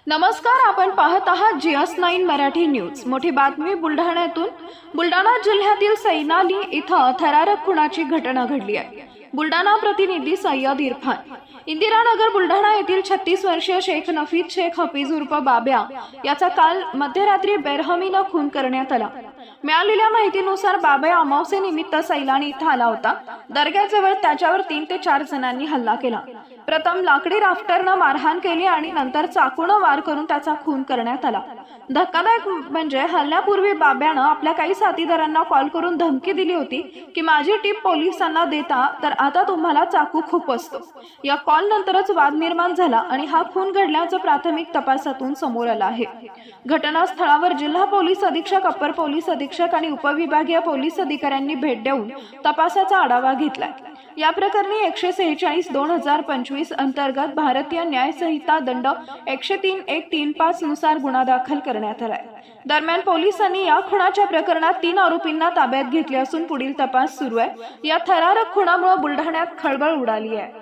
नमस्कार, आपण पाहत आहात GS9 मराठी न्यूज। मोठी बातमी बुलढाण्यातून। बुलढाणा जिल्ह्यातील सैनाली इथं थरारक खुनाची घटना घडली आहे। बुलढाणा प्रतिनिधी सय्यद इरफान। इंदिरानगर बुलढाणा येथील 36 वर्षीय शेख नफीद शेख हफीज उर्फ बाब्या याचा काल मध्यरात्री बेरहमीने खून करण्यात आला। मिळालेल्या माहितीनुसार बाब्या अमावस्येनिमित्त सैलानी इथं आला होता। दर्ग्याजवळ त्याच्यावर 3 ते 4 जणांनी हल्ला केला। प्रथम लाकडी राफ्टरने मारहाण केली आणि नंतर चाकूने वार करून त्याचा खून करण्यात आला। धक्कादायक म्हणजे हल्ल्यापूर्वी बाब्याने आपल्या काही साथीदारांना कॉल करून धमकी दिली होती की माझी टीप पोलिसांना देता तर आता तुम्हाला चाकू खुपसतो। या कॉल नंतरच वाद निर्माण झाला आणि हा खून घडल्याचं प्राथमिक तपासातून समोर आलं आहे। घटनास्थळावर जिल्हा पोलीस अधीक्षक, अपर पोलीस अधीक्षक आणि उपविभागीय पोलीस अधिकाऱ्यांनी भेट देऊन तपासाचा आढावा घेतला। या प्रकरणी 146/2025 अंतर्गत भारतीय न्याय संहिता दंड 103(1)(3)(5) नुसार गुन्हा दाखल करण्यात आलाय। दरम्यान पोलिसांनी या खुनाच्या प्रकरणात 3 आरोपींना ताब्यात घेतले असून पुढील तपास सुरू आहे। या थरारक खुनामुळे बुलढाण्यात खळबळ उडाली आहे।